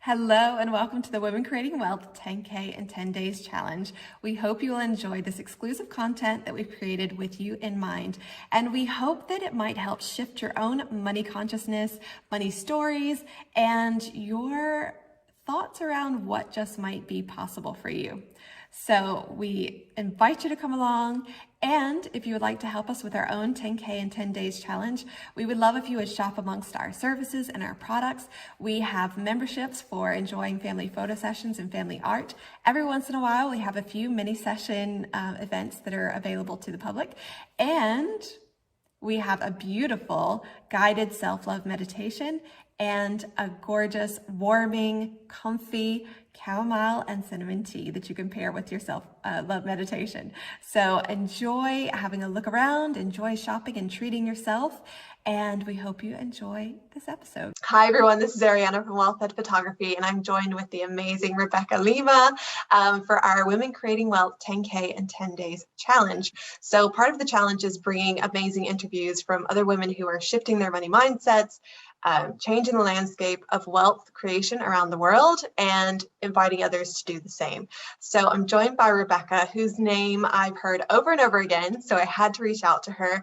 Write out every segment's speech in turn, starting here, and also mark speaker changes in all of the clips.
Speaker 1: Hello and welcome to the Women Creating Wealth 10K in 10 Days Challenge. We hope you will enjoy this exclusive content that we've created with you in mind. And we hope that it might help shift your own money consciousness, money stories, and your thoughts around what just might be possible for you. So we invite you to come along, and if you would like to help us with our own 10K in 10 Days challenge, we would love if you would shop amongst our services and our products. We have memberships for enjoying family photo sessions and family art. Every once in a while, we have a few mini session events that are available to the public, and we have a beautiful guided self-love meditation and a gorgeous, warming, comfy chamomile and cinnamon tea that you can pair with your self-love meditation. So enjoy having a look around, enjoy shopping and treating yourself, and we hope you enjoy this episode.
Speaker 2: Hi everyone, this is Ariana from Wealth Photography, and I'm joined with the amazing Rebecca Lima for our Women Creating Wealth 10K in 10 Days challenge. So part of the challenge is bringing amazing interviews from other women who are shifting their money mindsets, changing the landscape of wealth creation around the world, and inviting others to do the same. So I'm joined by Rebecca, whose name I've heard over and over again, so I had to reach out to her.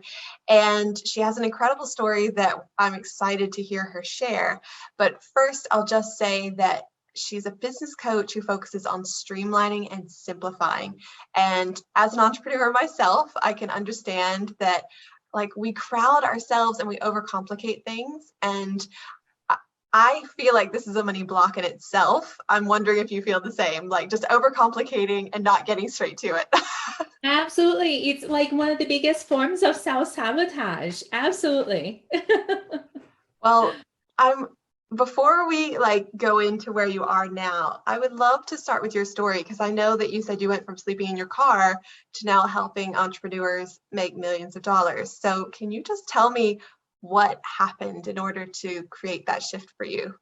Speaker 2: And she has an incredible story that I'm excited to hear her share. But first, I'll just say that she's a business coach who focuses on streamlining and simplifying. And as an entrepreneur myself, I can understand that we crowd ourselves and we overcomplicate things. And I feel like this is a money block in itself. I'm wondering if you feel the same, like just overcomplicating and not getting straight to it.
Speaker 3: Absolutely. It's like one of the biggest forms of self-sabotage. Absolutely.
Speaker 2: Well, before we go into where you are now, I would love to start with your story, because I know that you said you went from sleeping in your car to now helping entrepreneurs make millions of dollars. So can you just tell me what happened in order to create that shift for you?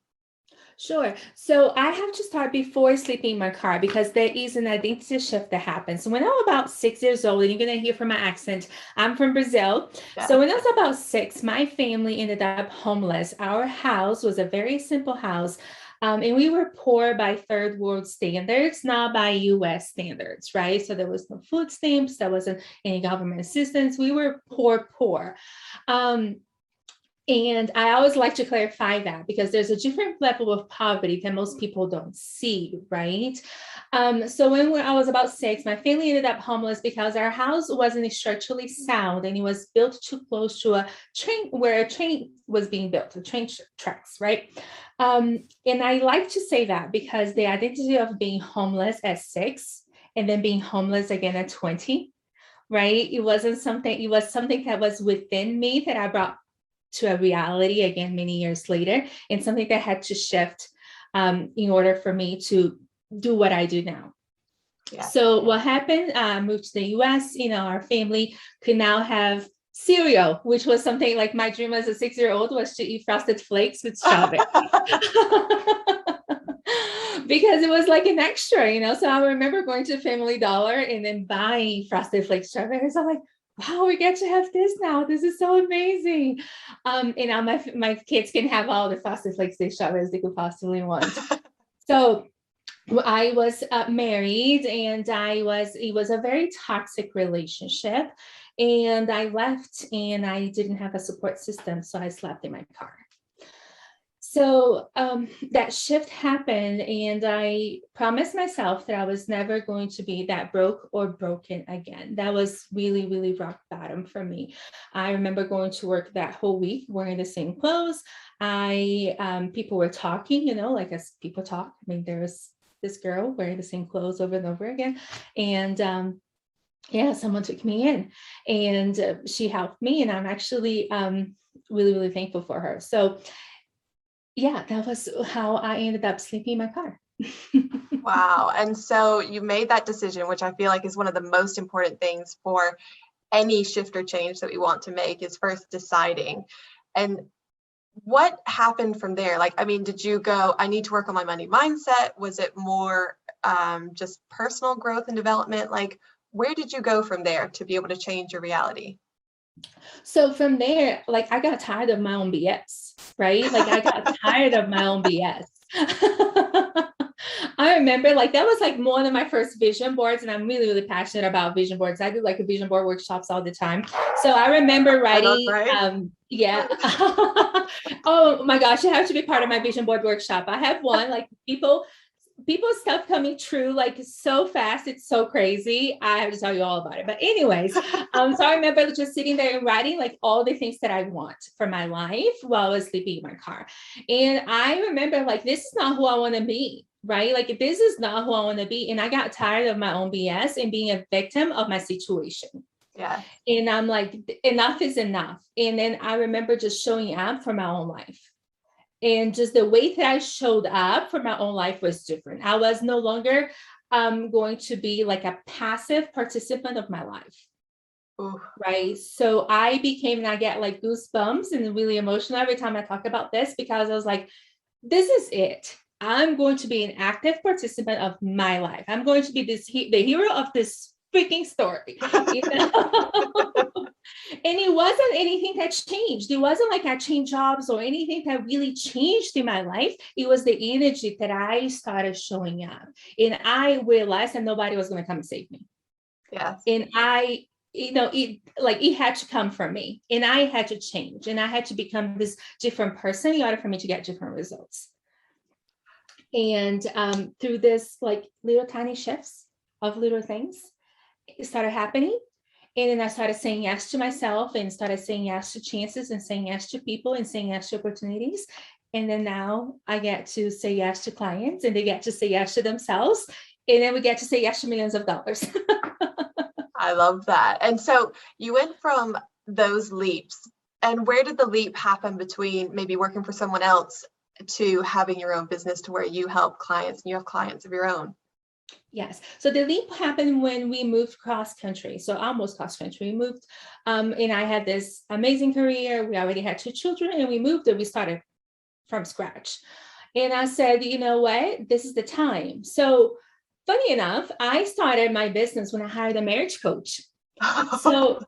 Speaker 3: Sure. So I have to start before sleeping in my car, because there is an identity shift that happens. So when I was about 6 years old, and you're going to hear from my accent, I'm from Brazil. Yeah. So when I was about 6, my family ended up homeless. Our house was a very simple house. And we were poor by third world standards, not by US standards, right? So there was no food stamps, there wasn't any government assistance. We were poor. And I always like to clarify that, because there's a different level of poverty that most people don't see, right? So when I was about 6, my family ended up homeless because our house wasn't structurally sound, and it was built too close to a train, where a train was being built, the train tracks, right? And I like to say that because the identity of being homeless at 6 and then being homeless again at 20, right? It was something that was within me that I brought to a reality again many years later, and something that had to shift in order for me to do what I do now. Yeah. So what happened, moved to the US, our family could now have cereal, which was something like my dream as a 6-year-old was to eat Frosted Flakes with strawberry. Because it was like an extra, so I remember going to Family Dollar and then buying Frosted Flakes strawberries. I'm like, wow, we get to have this now. This is so amazing. And now my kids can have all the Frosted Flakes strawberries they could possibly want. So I was married, and it was a very toxic relationship. And I left, and I didn't have a support system. So I slept in my car. So that shift happened, and I promised myself that I was never going to be that broke or broken again. That was really, really rock bottom for me. I remember going to work that whole week wearing the same clothes. People were talking, as people talk. I mean, there was this girl wearing the same clothes over and over again. And someone took me in, and she helped me, and I'm actually really, really thankful for her. So yeah, that was how I ended up sleeping in my car.
Speaker 2: Wow. And so you made that decision, which I feel like is one of the most important things for any shift or change that we want to make, is first deciding. And what happened from there? Did you go, I need to work on my money mindset? Was it more just personal growth and development? Where did you go from there to be able to change your reality?
Speaker 3: So from there, I got tired of my own BS, right? I got tired of my own BS. remember like that was like one of my first vision boards, and I'm really, really passionate about vision boards. I do like a vision board workshops all the time. So I remember writing, yeah. Oh my gosh, you have to be part of my vision board workshop. I have one, like people's stuff coming true like so fast. It's so crazy. I have to tell you all about it. But anyways, so I remember just sitting there and writing like all the things that I want for my life while I was sleeping in my car. And I remember like, this is not who I want to be, right? Like this is not who I want to be. And I got tired of my own BS and being a victim of my situation.
Speaker 2: Yeah.
Speaker 3: And I'm like, enough is enough. And then I remember just showing up for my own life. And just the way that I showed up for my own life was different. I was no longer going to be like a passive participant of my life. Ooh. Right. So I became, and I get like goosebumps and really emotional every time I talk about this, because I was like, this is it. I'm going to be an active participant of my life. I'm going to be the hero of this freaking story. You know? And it wasn't anything that changed. It wasn't like I changed jobs or anything that really changed in my life. It was the energy that I started showing up. And I realized that nobody was going to come and save me.
Speaker 2: Yes.
Speaker 3: And it had to come from me. And I had to change. And I had to become this different person in order for me to get different results. And through this like little tiny shifts of little things, it started happening. And then I started saying yes to myself and started saying yes to chances and saying yes to people and saying yes to opportunities. And then now I get to say yes to clients and they get to say yes to themselves. And then we get to say yes to millions of dollars.
Speaker 2: I love that. And so you went from those leaps, and where did the leap happen between maybe working for someone else to having your own business to where you help clients and you have clients of your own?
Speaker 3: Yes. So the leap happened when we moved cross country. So almost cross country. We moved and I had this amazing career. We already had 2 children and we moved and we started from scratch. And I said, you know what? This is the time. So funny enough, I started my business when I hired a marriage coach. So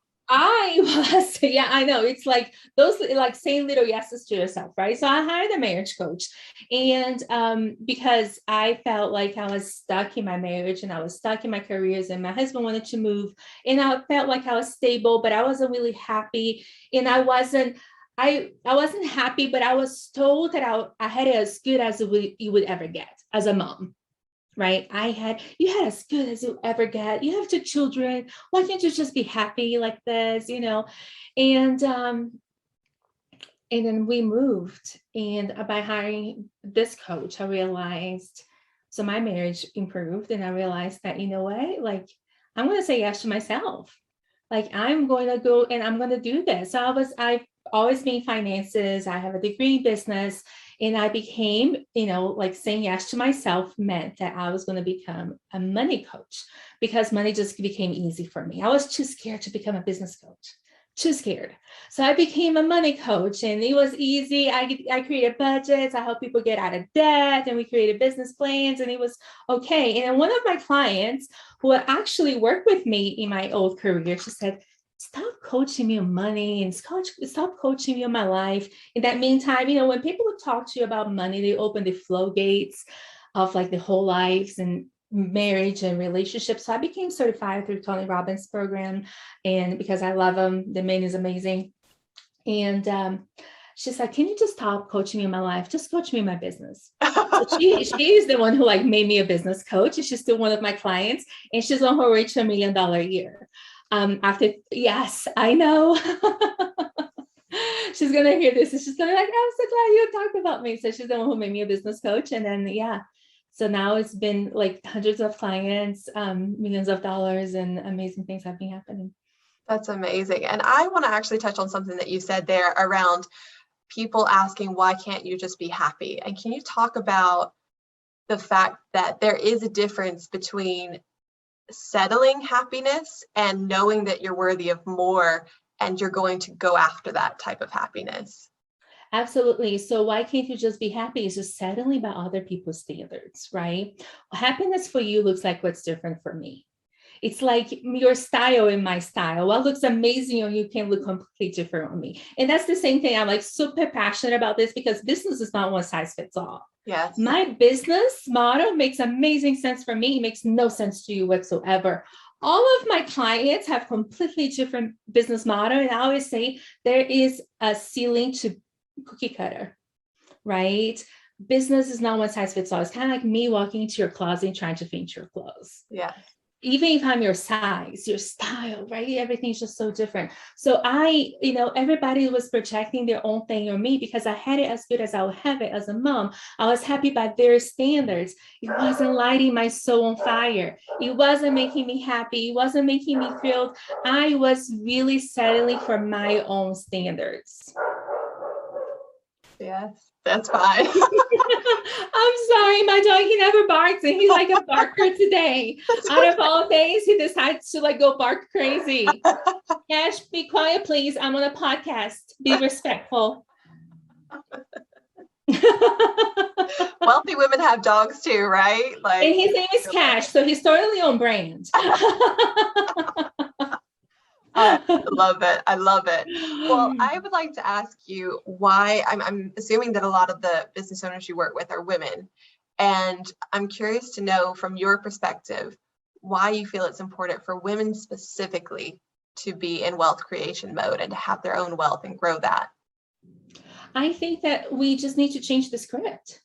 Speaker 3: yeah, I know. It's like those, like saying little yeses to yourself, right? So I hired a marriage coach. And because I felt like I was stuck in my marriage and I was stuck in my careers and my husband wanted to move and I felt like I was stable, but I wasn't really happy. And I wasn't happy, but I was told that I had it as good as you would ever get as a mom. Right? You had as good as you ever get. You have 2 children. Why can't you just be happy like this? You know? And then we moved, and by hiring this coach, I realized, so my marriage improved, and I realized that, you know what, like, I'm going to say yes to myself. Like, I'm going to go and I'm going to do this. So I've always been in finances. I have a degree in business. And I became, like saying yes to myself meant that I was going to become a money coach because money just became easy for me. I was too scared to become a business coach, too scared. So I became a money coach and it was easy. I created budgets. I helped people get out of debt and we created business plans and it was okay. And then one of my clients who actually worked with me in my old career, she said, stop coaching me on money and stop coaching me on my life. In that meantime, when people talk to you about money, they open the floodgates of like the whole lives and marriage and relationships. So I became certified through Tony Robbins' program. And because I love him, the man is amazing. And she's like, can you just stop coaching me in my life? Just coach me in my business. So she is the one who like made me a business coach. And she's still one of my clients. And she's on her way to $1 million a year. Yes, I know. She's going to hear this and she's going to be like, I'm so glad you talked about me. So she's the one who made me a business coach. And then, yeah. So now it's been like hundreds of clients, millions of dollars, and amazing things have been happening.
Speaker 2: That's amazing. And I want to actually touch on something that you said there around people asking, why can't you just be happy? And can you talk about the fact that there is a difference between settling happiness and knowing that you're worthy of more and you're going to go after that type of happiness?
Speaker 3: Absolutely. So why can't you just be happy? It's just settling by other people's standards, right? Happiness for you looks like what's different for me. It's like your style and my style. What looks amazing on you can look completely different on me. And that's the same thing. I'm like super passionate about this because business is not one size fits all.
Speaker 2: Yes.
Speaker 3: My business model makes amazing sense for me. It makes no sense to you whatsoever. All of my clients have completely different business model. And I always say there is a ceiling to cookie cutter, right? Business is not one size fits all. It's kind of like me walking into your closet and trying to fit your clothes.
Speaker 2: Yeah.
Speaker 3: Even if I'm your size, your style, right? Everything's just so different. So everybody was projecting their own thing on me because I had it as good as I would have it as a mom. I was happy by their standards. It wasn't lighting my soul on fire. It wasn't making me happy. It wasn't making me feel. I was really settling for my own standards.
Speaker 2: Yes, that's fine.
Speaker 3: I'm sorry, my dog, he never barks and he's like a barker today. Out of all days, he decides to go bark crazy. Ash, be quiet, please. I'm on a podcast. Be respectful.
Speaker 2: Wealthy women have dogs too, right?
Speaker 3: And his name is Cash, so he's totally on brand.
Speaker 2: I love it. I love it. Well, I would like to ask you why. I'm assuming that a lot of the business owners you work with are women. And I'm curious to know from your perspective, why you feel it's important for women specifically to be in wealth creation mode and to have their own wealth and grow that.
Speaker 3: I think that we just need to change the script.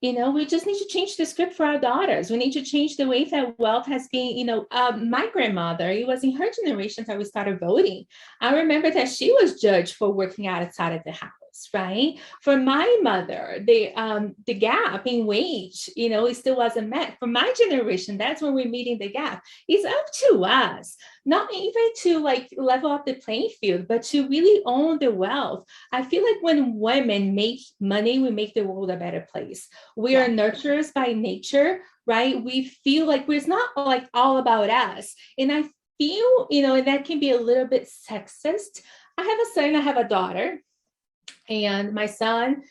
Speaker 3: We just need to change the script for our daughters. We need to change the way that wealth has been, my grandmother, it was in her generation that we started voting. I remember that she was judged for working outside of the house, right? For my mother, the gap in wage, it still wasn't met. For my generation, that's when we're meeting the gap. It's up to us, not even to level up the playing field, but to really own the wealth. I feel like when women make money, we make the world a better place. We are nurturers by nature, right? We feel like it's not all about us. And I feel, and that can be a little bit sexist. I have a son, I have a daughter, and my son,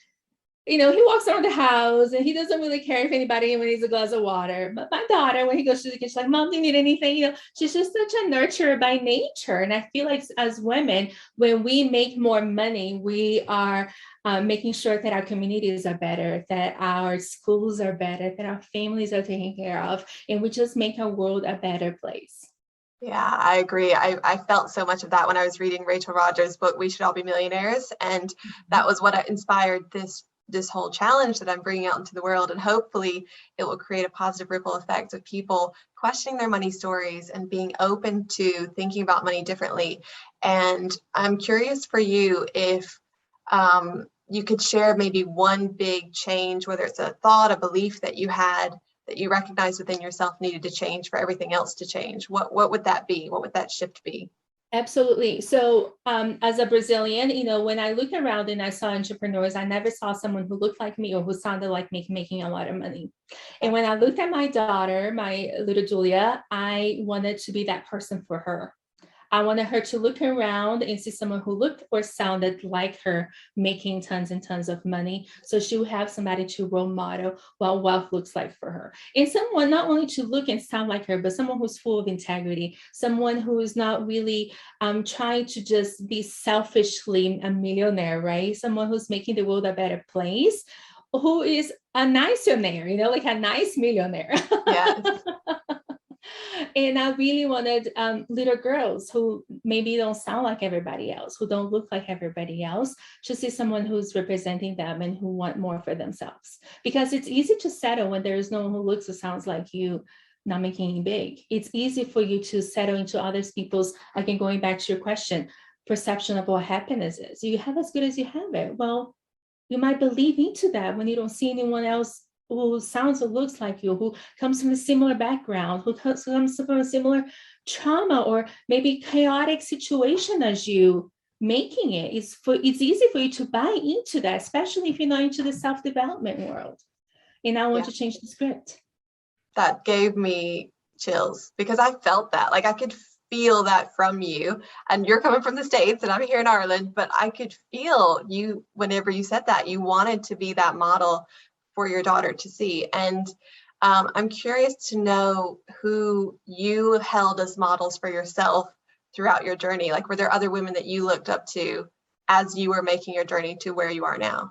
Speaker 3: he walks around the house and he doesn't really care if anybody needs a glass of water. But my daughter, when he goes to the kitchen, she's like, Mom, do you need anything? She's just such a nurturer by nature. And I feel like as women, when we make more money, we are making sure that our communities are better, that our schools are better, that our families are taken care of, and we just make our world a better place.
Speaker 2: Yeah, I agree. I felt so much of that when I was reading Rachel Rodgers' book, We Should All Be Millionaires. And that was what inspired this whole challenge that I'm bringing out into the world. And hopefully it will create a positive ripple effect of people questioning their money stories and being open to thinking about money differently. And I'm curious for you if you could share maybe one big change, whether it's a thought, a belief that you had that you recognized within yourself needed to change for everything else to change. What would that be? What would that shift be?
Speaker 3: Absolutely. So as a Brazilian, when I look around and I saw entrepreneurs, I never saw someone who looked like me or who sounded like me making a lot of money. And when I looked at my daughter, my little Julia, I wanted to be that person for her. I wanted her to look around and see someone who looked or sounded like her making tons and tons of money. So she would have somebody to role model what wealth looks like for her. And someone not only to look and sound like her, but someone who's full of integrity, someone who is not really trying to just be selfishly a millionaire, right? Someone who's making the world a better place, who is a nice-millionaire, like a nice millionaire.
Speaker 2: Yes.
Speaker 3: And I really wanted little girls who maybe don't sound like everybody else, who don't look like everybody else, to see someone who's representing them and who want more for themselves. Because it's easy to settle when there is no one who looks or sounds like you, not making it big. It's easy for you to settle into other people's, again, going back to your question, perception of what happiness is. You have as good as you have it. Well, you might believe into that when you don't see anyone else who sounds or looks like you, who comes from a similar background, who comes from a similar trauma or maybe chaotic situation as you, making it. It's easy for you to buy into that, especially if you're not into the self-development world. And I want to change the script.
Speaker 2: That gave me chills because I felt that. I could feel that from you. And you're coming from the States and I'm here in Ireland, but I could feel you whenever you said that. You wanted to be that model for your daughter to see. And I'm curious to know who you held as models for yourself throughout your journey. Were there other women that you looked up to as you were making your journey to where you are now?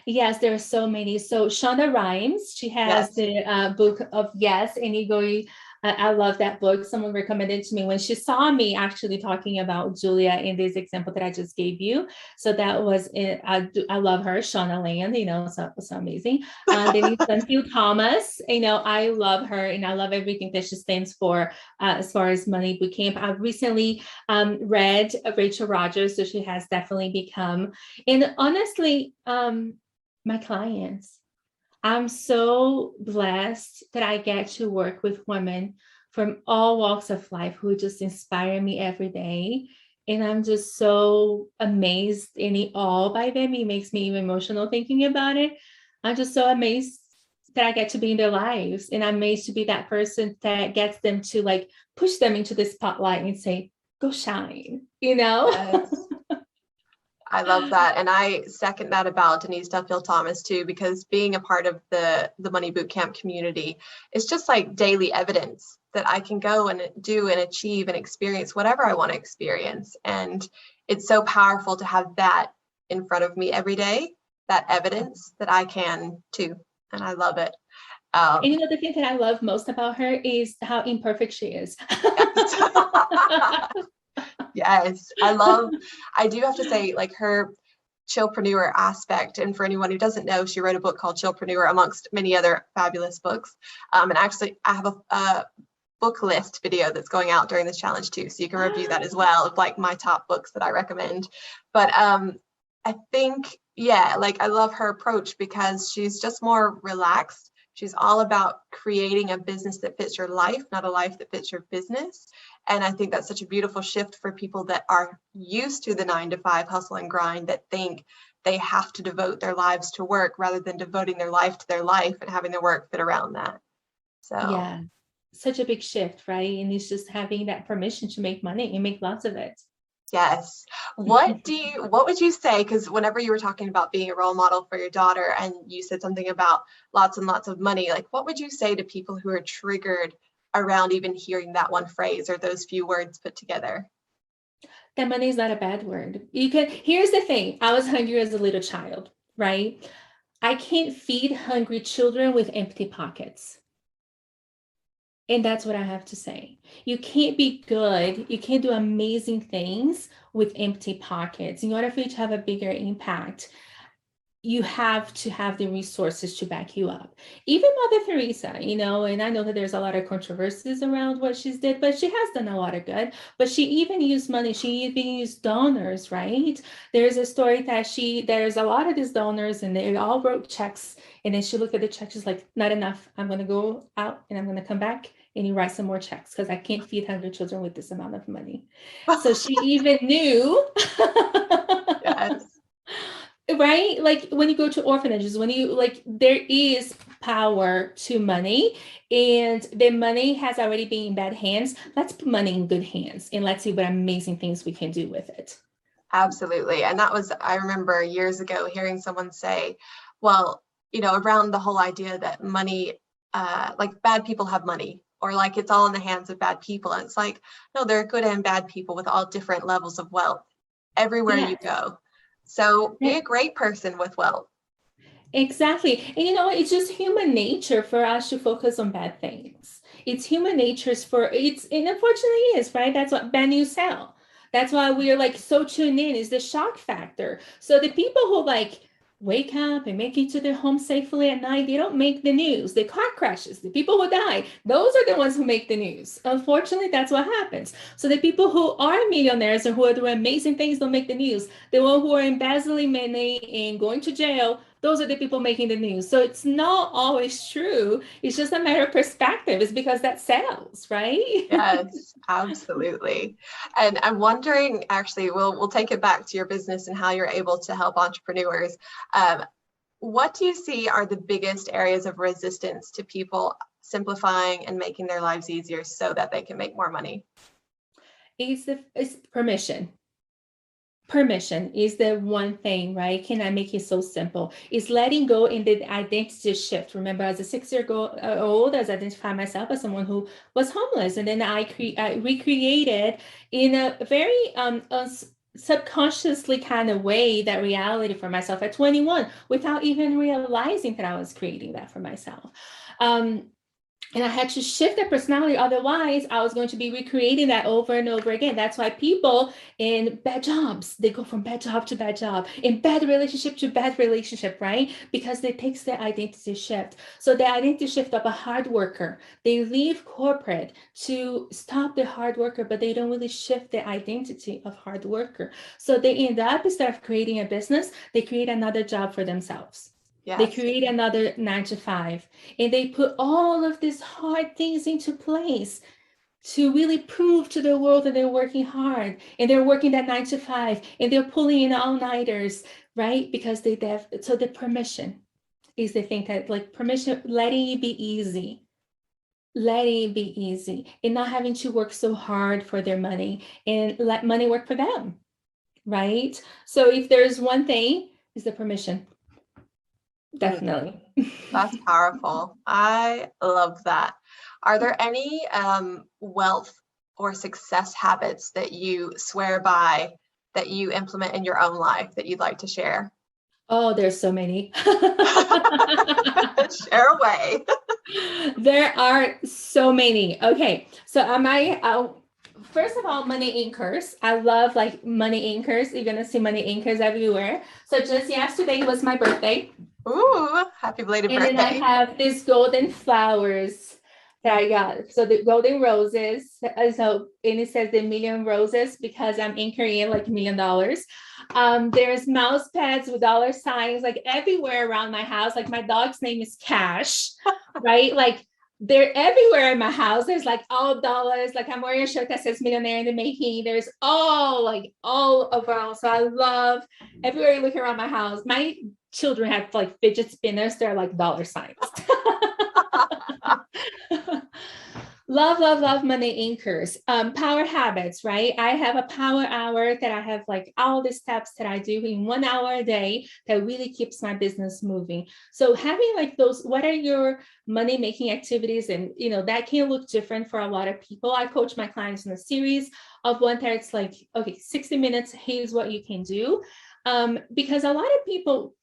Speaker 3: Yes, there are so many. So Shonda Rhimes, she has
Speaker 2: Yes.
Speaker 3: the book of Yes, and you go. I love that book. Someone recommended it to me when she saw me actually talking about Julia in this example that I just gave you. So that was it. I love her, Shauna Land. So amazing. Denise Dunfield Thomas. I love her, and I love everything that she stands for as far as Money Bootcamp. I've recently read Rachel Rogers, so she has definitely become, and honestly, my clients. I'm so blessed that I get to work with women from all walks of life who just inspire me every day. And I'm just so amazed and in awe by them. It makes me even emotional thinking about it. I'm just so amazed that I get to be in their lives. And I'm amazed to be that person that gets them to like push them into the spotlight and say, go shine.
Speaker 2: Yes. I love that. And I second that about Denise Duffield Thomas too, because being a part of the Money Bootcamp community is just like daily evidence that I can go and do and achieve and experience whatever I want to experience. And it's so powerful to have that in front of me every day, that evidence that I can too. And I love it.
Speaker 3: And the thing that I love most about her is how imperfect she is.
Speaker 2: Yes. Yes, I do have to say, like, her Chillpreneur aspect. And for anyone who doesn't know, she wrote a book called Chillpreneur amongst many other fabulous books. And actually, I have a book list video that's going out during this challenge too, so you can review that as well, of like my top books that I recommend. But I think, yeah, like I love her approach because she's just more relaxed. She's all about creating a business that fits your life, not a life that fits your business. And I think that's such a beautiful shift for people that are used to the 9 to 5 hustle and grind, that think they have to devote their lives to work rather than devoting their life to their life and having their work fit around that. So
Speaker 3: Yeah, such a big shift, right? And it's just having that permission to make money and make lots of it.
Speaker 2: yes. What would you say? Because whenever you were talking about being a role model for your daughter and you said something about lots and lots of money, like what would you say to people who are triggered around even hearing that one phrase or those few words put together?
Speaker 3: That money is not a bad word. Here's the thing. I was hungry as a little child, right? I can't feed hungry children with empty pockets. And that's what I have to say. You can't be good. You can't do amazing things with empty pockets. In order for you to have a bigger impact, you have to have the resources to back you up. Even Mother Teresa, and I know that there's a lot of controversies around what she's did, but she has done a lot of good. But she even used money. She even used donors, right? There's a story that there's a lot of these donors and they all wrote checks. And then she looked at the checks, she's like, not enough. I'm going to go out and I'm going to come back and you write some more checks because I can't feed hungry children with this amount of money. So she even knew.
Speaker 2: Yes.
Speaker 3: Right? Like when you go to orphanages, there is power to money, and the money has already been in bad hands. Let's put money in good hands and let's see what amazing things we can do with it.
Speaker 2: Absolutely. And I remember years ago hearing someone say, well, around the whole idea that money, like bad people have money, or like it's all in the hands of bad people. And it's like, no, there are good and bad people with all different levels of wealth everywhere you go. So be a great person with wealth.
Speaker 3: Exactly. And you know what? It's just human nature for us to focus on bad things. It's human nature's and unfortunately it is, right? That's what bad news sell. That's why we're like so tuned in, is the shock factor. So the people who like wake up and make it to their home safely at night, they don't make the news. The car crashes, the people who die, those are the ones who make the news. Unfortunately, that's what happens. So the people who are millionaires or who are doing amazing things don't make the news. The ones who are embezzling money and going to jail, those are the people making the news. So it's not always true. It's just a matter of perspective. It's because that sells, right?
Speaker 2: Yes, absolutely. And I'm wondering, actually, we'll take it back to your business and how you're able to help entrepreneurs. What do you see are the biggest areas of resistance to people simplifying and making their lives easier so that they can make more money?
Speaker 3: It's permission. Permission is the one thing, right? Can I make it so simple? It's letting go in the identity shift. Remember, as a 6-year-old, I identified myself as someone who was homeless. And then I recreated in a very subconsciously kind of weigh that reality for myself at 21 without even realizing that I was creating that for myself. And I had to shift that personality. Otherwise, I was going to be recreating that over and over again. That's why people in bad jobs, they go from bad job to bad job, in bad relationship to bad relationship, right? Because it takes their identity shift. So the identity shift of a hard worker, they leave corporate to stop the hard worker, but they don't really shift the identity of hard worker. So they end up, instead of creating a business, they create another job for themselves.
Speaker 2: Yes.
Speaker 3: They create another 9 to 5, and they put all of these hard things into place to really prove to the world that they're working hard, and they're working that 9 to 5, and they're pulling in all-nighters, right? Because so the permission is the thing, that like permission, letting it be easy. Letting it be easy and not having to work so hard for their money, and let money work for them, right? So if there's one thing, is the permission. Definitely.
Speaker 2: That's powerful. I love that. Are there any wealth or success habits that you swear by, that you implement in your own life, that you'd like to share?
Speaker 3: Oh, there's so many.
Speaker 2: Share away.
Speaker 3: There are so many. Okay, so first of all, money anchors. I love like money anchors. You're gonna see money anchors everywhere. So just yesterday was my birthday.
Speaker 2: Ooh, happy belated birthday.
Speaker 3: And then I have these golden flowers that I got. So the golden roses. So, and it says the million roses because I'm anchoring in like $1 million. There's mouse pads with dollar signs like everywhere around my house. Like my dog's name is Cash, right? Like they're everywhere in my house. There's like all dollars. Like I'm wearing a shirt that says millionaire in the making. There's all around. So I love everywhere you look around my house. My children have like fidget spinners. They're like dollar signs. Love money anchors. Power habits, right? I have a power hour that I have like all the steps that I do in 1 hour a day that really keeps my business moving. So having like those, what are your money making activities? And that can look different for a lot of people. I coach my clients in a series of one that it's like, okay, 60 minutes, here's what you can do. Because a lot of people,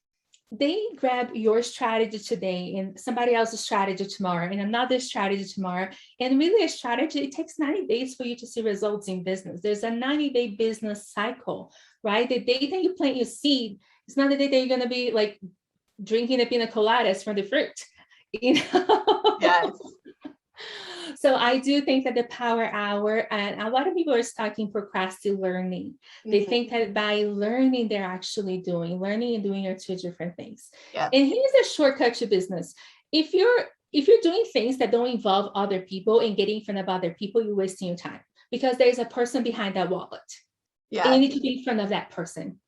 Speaker 3: they grab your strategy today and somebody else's strategy tomorrow and another strategy tomorrow. And really a strategy, it takes 90 days for you to see results in business. There's a 90-day business cycle, right? The day that you plant your seed, it's not the day that you're going to be like drinking the pina coladas from the fruit,
Speaker 2: Yes.
Speaker 3: So I do think that the power hour, and a lot of people are stuck in procrastinating learning. They think that by learning, they're actually doing. Learning and doing are two different things.
Speaker 2: Yeah.
Speaker 3: And here's a shortcut to business. If you're doing things that don't involve other people and getting in front of other people, you're wasting your time because there's a person behind that wallet. Yeah. And you need to be in front of that person.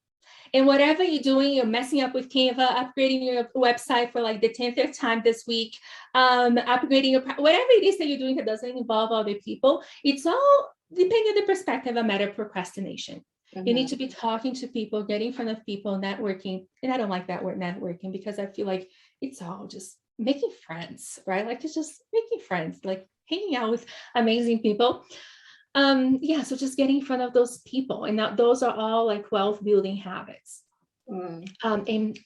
Speaker 3: And whatever you're doing, you're messing up with Canva, upgrading your website for like the 10th time this week, upgrading whatever it is that you're doing that doesn't involve other people, it's all, depending on the perspective, a matter of procrastination. You need to be talking to people, getting in front of people, networking. And I don't like that word networking because I feel like it's all just making friends, right? Like it's just making friends, like hanging out with amazing people. So just getting in front of those people, and those are all like wealth building habits. And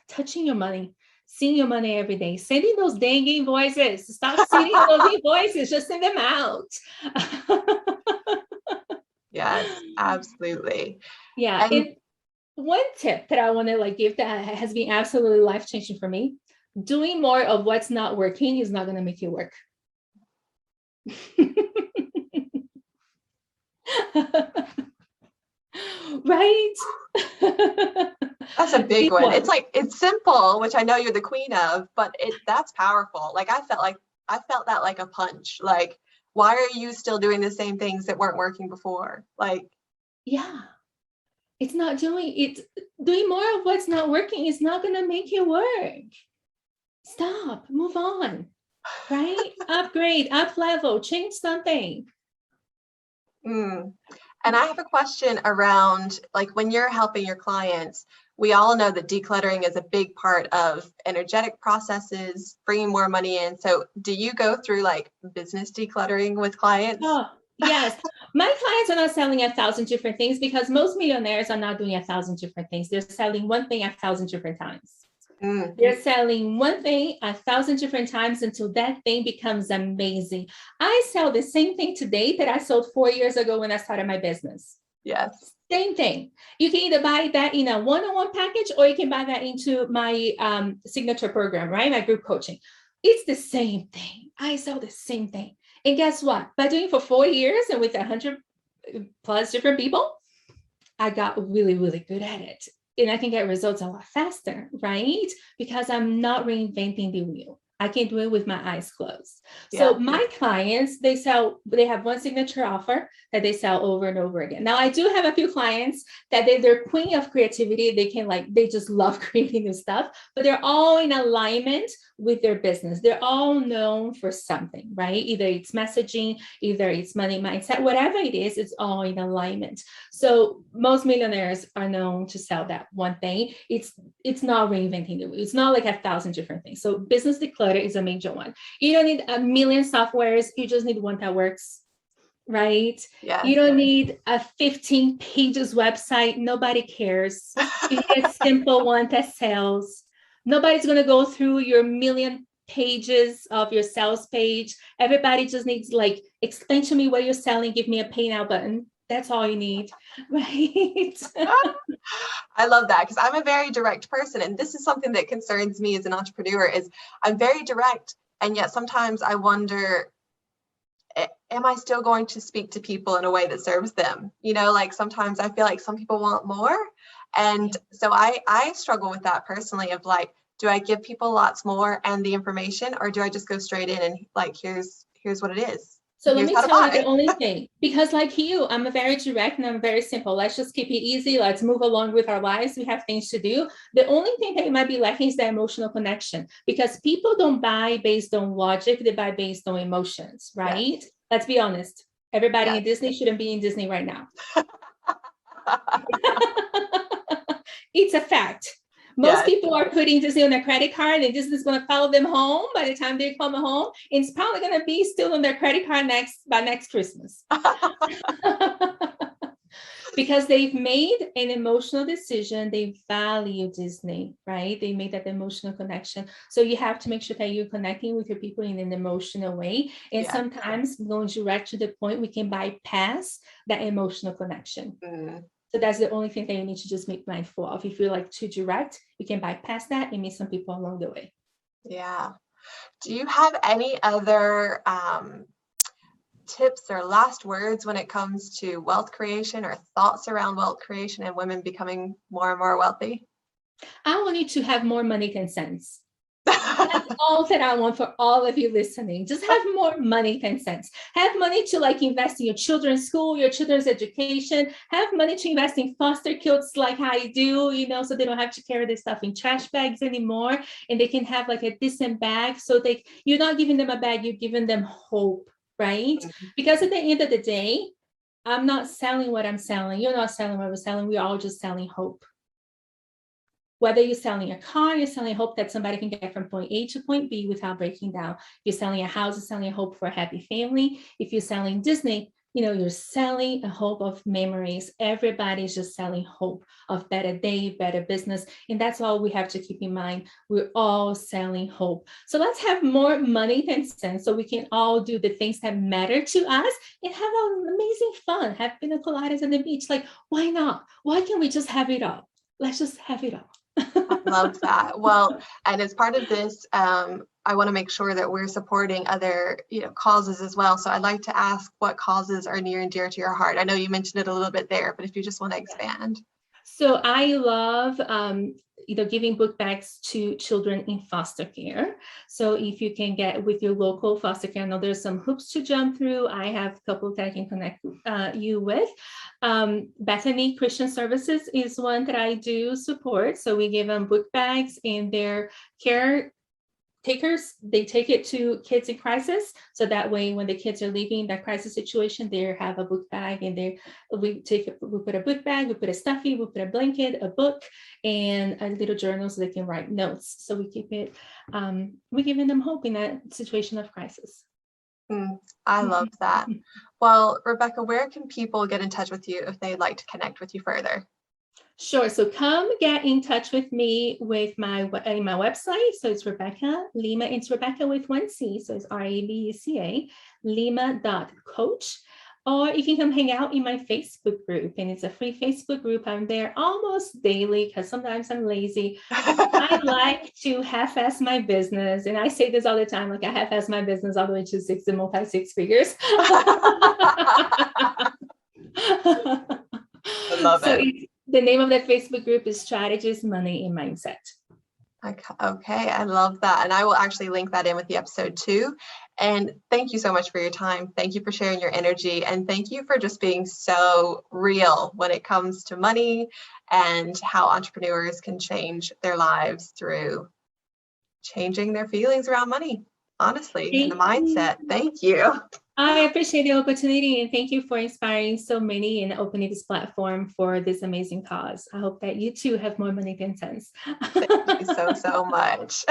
Speaker 3: touching your money, seeing your money every day, sending those dang invoices. Stop sending those invoices, just send them out.
Speaker 2: Yes, absolutely.
Speaker 3: Yeah. And one tip that I want to like give that has been absolutely life-changing for me, doing more of what's not working is not going to make it work. Right?
Speaker 2: That's a big one. It's like, it's simple, which I know you're the queen of, but that's powerful. Like I felt that like a punch. Like, why are you still doing the same things that weren't working before? Like,
Speaker 3: yeah, it's doing more of what's not working is not going to make it work. Stop, move on, right? Upgrade, up level, change something.
Speaker 2: And I have a question around, like, when you're helping your clients, we all know that decluttering is a big part of energetic processes, bringing more money in. So do you go through like business decluttering with clients?
Speaker 3: Yes, my clients are not selling 1,000 different things because most millionaires are not doing 1,000 different things. They're selling one thing 1,000 different times. They're selling one thing 1,000 different times until that thing becomes amazing. I sell the same thing today that I sold 4 years ago when I started my business.
Speaker 2: Yes.
Speaker 3: Same thing. You can either buy that in a one-on-one package, or you can buy that into my signature program, right? My group coaching. It's the same thing. I sell the same thing. And guess what? By doing it for 4 years and with 100 plus different people, I got really, really good at it. And I can get results a lot faster, right? Because I'm not reinventing the wheel. I can do it with my eyes closed. So my clients, they have one signature offer that they sell over and over again. Now I do have a few clients that they're queen of creativity. They just love creating new stuff, but they're all in alignment with their business. They're all known for something, right? Either it's messaging, either it's money mindset, whatever it is, it's all in alignment. So most millionaires are known to sell that one thing. It's not reinventing the wheel. It's not like 1,000 different things. So business declutter is a major one. You don't need a million softwares. You just need one that works, right?
Speaker 2: Yes.
Speaker 3: You don't need a 15 pages website. Nobody cares. You need a simple one that sells. Nobody's going to go through your million pages of your sales page. Everybody just needs like, explain to me what you're selling. Give me a pay now button. That's all you need, right?
Speaker 2: I love that, because I'm a very direct person. And this is something that concerns me as an entrepreneur is I'm very direct. And yet sometimes I wonder, am I still going to speak to people in a way that serves them? Like sometimes I feel like some people want more. And so I struggle with that personally of like, do I give people lots more and the information, or do I just go straight in and like, here's what it is?
Speaker 3: So let me tell you the only thing, because like you, I'm a very direct and I'm very simple. Let's just keep it easy. Let's move along with our lives. We have things to do. The only thing that you might be lacking is the emotional connection, because people don't buy based on logic. They buy based on emotions, right? Yes. Let's be honest. Everybody in Disney shouldn't be in Disney right now. It's a fact. Most people are putting Disney on their credit card, and Disney's going to follow them home by the time they come home. It's probably going to be still on their credit card by next Christmas. Because they've made an emotional decision. They value Disney, right? They made that emotional connection. So you have to make sure that you're connecting with your people in an emotional way. And sometimes going direct to the point, we can bypass that emotional connection. So that's the only thing that you need to just make mindful of. If you're like too direct, you can bypass that and meet some people along the way.
Speaker 2: Yeah. Do you have any other tips or last words when it comes to wealth creation or thoughts around wealth creation and women becoming more and more wealthy?
Speaker 3: I want you to have more money than sense. That's all that I want for all of you listening. Just have more money than sense. Have money to like invest in your children's school, your children's education. Have money to invest in foster kids like I do, so they don't have to carry their stuff in trash bags anymore, and they can have like a decent bag. So you're not giving them a bag, you're giving them hope, right? Because at the end of the day, I'm not selling what I'm selling. You're not selling what we're selling. We're all just selling hope. Whether you're selling a car, you're selling hope that somebody can get from point A to point B without breaking down. You're selling a house, you're selling a hope for a happy family. If you're selling Disney, you're selling a hope of memories. Everybody's just selling hope of better day, better business. And that's all we have to keep in mind. We're all selling hope. So let's have more money than sense so we can all do the things that matter to us and have an amazing fun. Have pina coladas on the beach. Like, why not? Why can't we just have it all? Let's just have it all.
Speaker 2: I love that. Well, and as part of this, I want to make sure that we're supporting other, causes as well. So I'd like to ask what causes are near and dear to your heart. I know you mentioned it a little bit there, but if you just want to expand.
Speaker 3: So I love giving book bags to children in foster care. So if you can get with your local foster care, I know there's some hoops to jump through. I have a couple that I can connect you with. Bethany Christian Services is one that I do support. So we give them book bags, and their caretakers, they take it to kids in crisis. So that way, when the kids are leaving that crisis situation, they have a book bag, and we put a book bag, we put a stuffy, we put a blanket, a book, and a little journal so they can write notes. So we keep it, we're giving them hope in that situation of crisis.
Speaker 2: I love that. Well, Rebecca, where can people get in touch with you if they'd like to connect with you further?
Speaker 3: Sure. So come get in touch with me with my website. So it's Rebeca Lima. It's Rebeca with one C. So it's RABECA, Lima.coach. Or you can come hang out in my Facebook group, and it's a free Facebook group. I'm there almost daily because sometimes I'm lazy. I like to half-ass my business. And I say this all the time, like I half-ass my business all the way to six and multi-six figures.
Speaker 2: I love it.
Speaker 3: The name of that Facebook group is Strategies, Money, and Mindset.
Speaker 2: Okay, I love that. And I will actually link that in with the episode too. And thank you so much for your time. Thank you for sharing your energy. And thank you for just being so real when it comes to money and how entrepreneurs can change their lives through changing their feelings around money, honestly, and the mindset. Thank you.
Speaker 3: I appreciate the opportunity, and thank you for inspiring so many and opening this platform for this amazing cause. I hope that you too have more money than sense.
Speaker 2: Thank you so much.